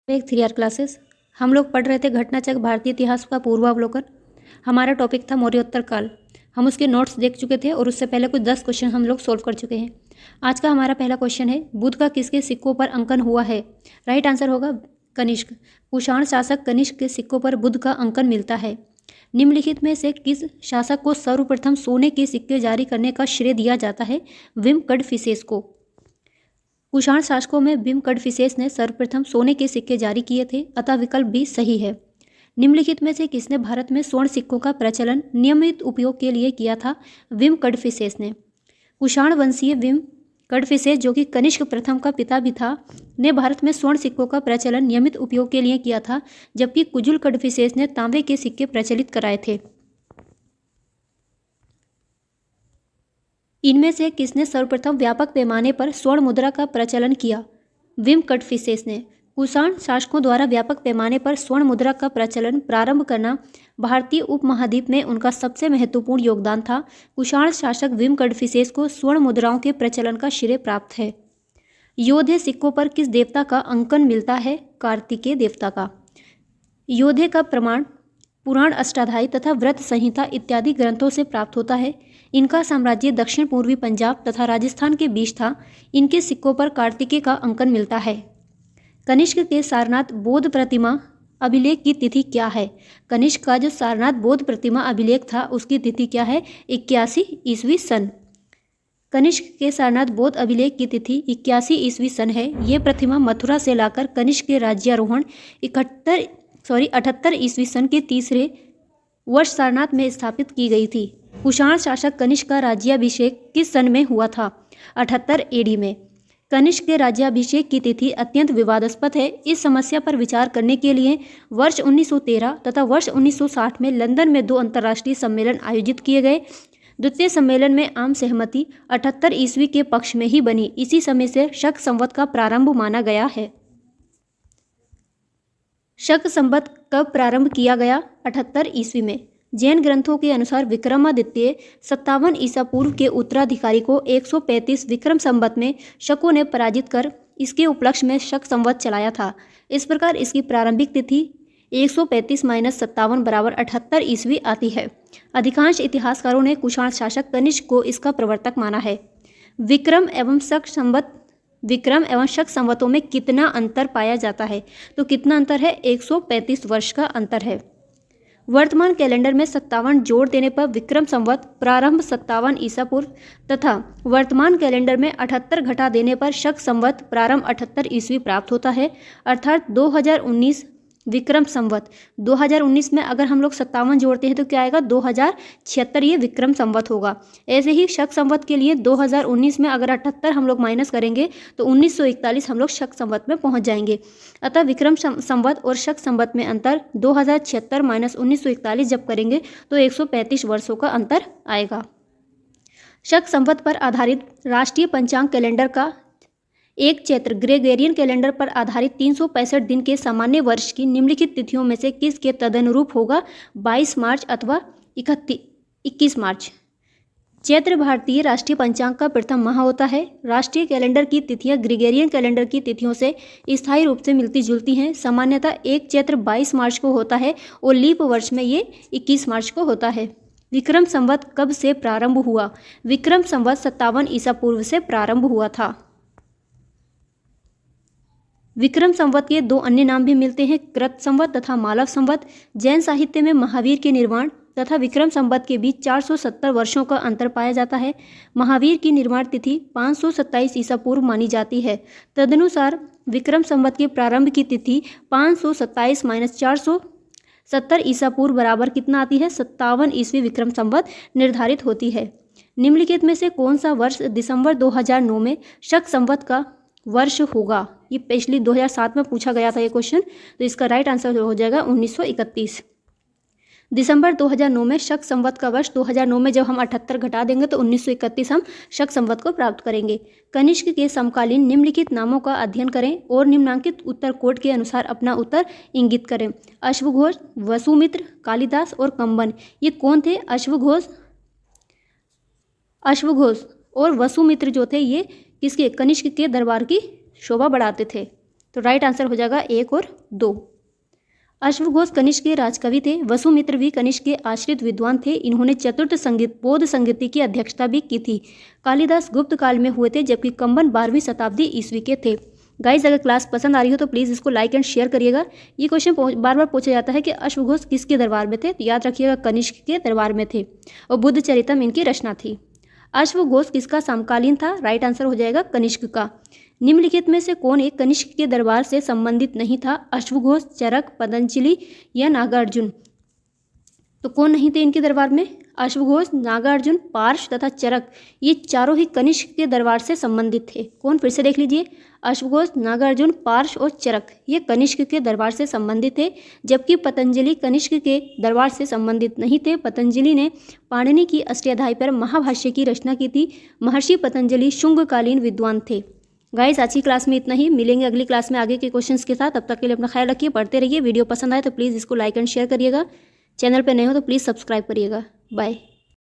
एक 3R classes हम लोग पढ़ रहे थे घटनाचक्र भारतीय इतिहास का पूर्वावलोकन। हमारा टॉपिक था मौर्योत्तर काल। हम उसके नोट्स देख चुके थे और उससे पहले कुछ 10 क्वेश्चन हम लोग सोल्व कर चुके हैं। आज का हमारा पहला क्वेश्चन है, बुद्ध का किसके सिक्कों पर अंकन हुआ है? राइट आंसर होगा कनिष्क। कुषाण शासक कनिष्क के सिक्कों पर बुद्ध का अंकन मिलता है। निम्नलिखित में से किस शासक को सर्वप्रथम सोने के सिक्के जारी करने का श्रेय दिया जाता है? विम कड़फिसेस को। कुषाण शासकों में भीम कड़फिसेस ने सर्वप्रथम सोने के सिक्के जारी किए थे, अतः विकल्प भी सही है। निम्नलिखित में से किसने भारत में स्वर्ण सिक्कों का प्रचलन नियमित उपयोग के लिए किया था? विम कड़फिसेस ने। कुषाण वंशीय विम कड़फिसेस, जो कि कनिष्क प्रथम का पिता भी था, ने भारत में स्वर्ण सिक्कों का प्रचलन नियमित उपयोग के लिए किया था, जबकि कुजुल कड़फिसेस ने तांबे के सिक्के प्रचलित कराए थे। इनमें से किसने सर्वप्रथम व्यापक पैमाने पर स्वर्ण मुद्रा का प्रचलन किया? विम कड़फिसेस ने। कुषाण शासकों द्वारा व्यापक पैमाने पर स्वर्ण मुद्रा का प्रचलन प्रारंभ करना भारतीय उपमहाद्वीप में उनका सबसे महत्वपूर्ण योगदान था। कुषाण शासक विम कड़फिसेस को स्वर्ण मुद्राओं के प्रचलन का श्रेय प्राप्त है। योधे सिक्कों पर किस देवता का अंकन मिलता है? कार्तिकेय देवता का। योधे का प्रमाण पुराण अष्टाध्यायी तथा व्रत संहिता इत्यादि ग्रंथों से प्राप्त होता है। इनका साम्राज्य दक्षिण पूर्वी पंजाब तथा राजस्थान के बीच था। इनके सिक्कों पर कार्तिकेय का अंकन मिलता है। कनिष्क के सारनाथ बौद्ध प्रतिमा अभिलेख की तिथि क्या है? कनिष्क का जो सारनाथ बौद्ध प्रतिमा अभिलेख था उसकी तिथि क्या है? 81 ईस्वी सन। कनिष्क के सारनाथ बौद्ध अभिलेख की तिथि 81 ईस्वी सन है। ये प्रतिमा मथुरा से लाकर कनिष्क के राज्यारोहण 78 ईस्वी सन के तीसरे वर्ष सारनाथ में स्थापित की गई थी। कुषाण शासक कनिष्क का राज्याभिषेक किस सन में हुआ था? 78 एडी में। कनिष्क के राज्याभिषेक की तिथि अत्यंत विवादास्पद है। इस समस्या पर विचार करने के लिए वर्ष 1913 तथा वर्ष 1960 में लंदन में 2 अंतर्राष्ट्रीय सम्मेलन आयोजित किए गए। द्वितीय सम्मेलन में आम सहमति 78 ईस्वी के पक्ष में ही बनी। इसी समय से शक संवत का प्रारंभ माना गया है। शक संवत कब प्रारंभ किया गया? 78 ईस्वी में। जैन ग्रंथों के अनुसार विक्रमादित्य 57 ईसा पूर्व के उत्तराधिकारी को 135 विक्रम संवत में शकों ने पराजित कर इसके उपलक्ष्य में शक संवत चलाया था। इस प्रकार इसकी प्रारंभिक तिथि 135 - 57 बराबर 78 ईस्वी आती है। अधिकांश इतिहासकारों ने कुषाण शासक कनिष्क को इसका प्रवर्तक माना है। विक्रम एवं शक संवतों में कितना अंतर पाया जाता है? तो कितना अंतर है? 135 वर्ष का अंतर है। वर्तमान कैलेंडर में 57 जोड़ देने पर विक्रम संवत प्रारंभ 57 ईसा पूर्व तथा वर्तमान कैलेंडर में 78 घटा देने पर शक संवत प्रारंभ 78 ईस्वी प्राप्त होता है। अर्थात 2019 विक्रम संवत 2019 में अगर हम लोग 57 जोड़ते हैं तो क्या आएगा? 2076 ये विक्रम संवत होगा। ऐसे ही शक संवत के लिए 2019 में अगर 78 हम लोग माइनस करेंगे तो 1941 हम लोग शक संवत में पहुंच जाएंगे। अतः विक्रम संवत और शक संवत में अंतर 2076 - 1941 जब करेंगे तो 135 वर्षों का अंतर आएगा। शक संवत पर आधारित राष्ट्रीय पंचांग कैलेंडर का एक चैत्र ग्रेगोरियन कैलेंडर पर आधारित 365 दिन के सामान्य वर्ष की निम्नलिखित तिथियों में से किसके तदनुरूप होगा? 22 मार्च अथवा 21 मार्च। चैत्र भारतीय राष्ट्रीय पंचांग का प्रथम माह होता है। राष्ट्रीय कैलेंडर की तिथियां ग्रेगोरियन कैलेंडर की तिथियों से स्थायी रूप से मिलती जुलती हैं। सामान्यतः एक चैत्र 22 मार्च को होता है और लीप वर्ष में ये 21 मार्च को होता है। विक्रम संवत कब से प्रारंभ हुआ? विक्रम संवत 57 ईसा पूर्व से प्रारंभ हुआ था। विक्रम संवत के 2 अन्य नाम भी मिलते हैं, कृत संवत तथा मालव संवत। जैन साहित्य में महावीर के निर्माण तथा विक्रम संवत के बीच 470 वर्षों का अंतर पाया जाता है। महावीर की निर्माण तिथि 527 ईसा पूर्व मानी जाती है। तदनुसार विक्रम संवत के प्रारंभ की तिथि 527 - 470 ईसा पूर्व बराबर कितना आती है? 57 ईस्वी विक्रम संवत निर्धारित होती है। निम्नलिखित में से कौन सा वर्ष दिसंबर 2009 में शक संवत का वर्ष होगा? ये पिछली 2007 में पूछा गया था ये क्वेश्चन, तो इसका राइट आंसर हो जाएगा 1931। दिसंबर 2009 में शक संवत का वर्ष 2009 में जब हम 78 घटा देंगे तो 1931 हम शक संवत को प्राप्त करेंगे। कनिष्क के समकालीन निम्नलिखित नामों का अध्ययन करें और निम्नांकित उत्तर कोड के अनुसार अपना उत्तर इंगित करें। अश्वघोष, वसुमित्र, कालिदास और कंबन, ये कौन थे? अश्वघोष और वसुमित्र जो थे ये किसके? कनिष्क के दरबार की शोभा बढ़ाते थे। तो राइट आंसर हो जाएगा 1 और 2। अश्वघोष कनिष्क के राजकवि थे। वसुमित्र भी कनिष्क के आश्रित विद्वान थे। इन्होंने चतुर्थ संगीत बौद्ध संगीति की अध्यक्षता भी की थी। कालिदास गुप्त काल में हुए थे, जबकि कंबन 12वीं शताब्दी ईस्वी के थे। गाइस, अगर क्लास पसंद आ रही हो तो प्लीज़ इसको लाइक एंड शेयर करिएगा। ये क्वेश्चन बार बार पूछा जाता है कि अश्वघोष किसके दरबार में थे, तो याद रखिएगा कनिष्क के दरबार में थे और बुद्ध चरितम इनकी रचना थी। अश्वघोष किसका समकालीन था, राइट आंसर हो जाएगा कनिष्क का। निम्नलिखित में से कौन एक कनिष्क के दरबार से संबंधित नहीं था, अश्वघोष, चरक, पतंजलि या नागार्जुन। तो कौन नहीं थे इनके दरबार में, अश्वघोष, नागार्जुन, पार्श तथा चरक, ये चारों ही कनिष्क के दरबार से संबंधित थे। कौन, फिर से देख लीजिए, अश्वघोष, नागार्जुन, पार्श और चरक ये कनिष्क के दरबार से संबंधित थे, जबकि पतंजलि कनिष्क के दरबार से संबंधित नहीं थे। पतंजलि ने पाणिनि की अष्टाध्यायी पर महाभाष्य की रचना की थी। महर्षि पतंजलि शुंगकालीन विद्वान थे। गाइस, आज की क्लास में इतना ही। मिलेंगे अगली क्लास में आगे के क्वेश्चंस के साथ। तब तक के लिए अपना ख्याल रखिए, पढ़ते रहिए। वीडियो पसंद आए तो प्लीज़ इसको लाइक एंड शेयर करिएगा। चैनल पर नए हो तो प्लीज़ सब्सक्राइब करिएगा। बाय।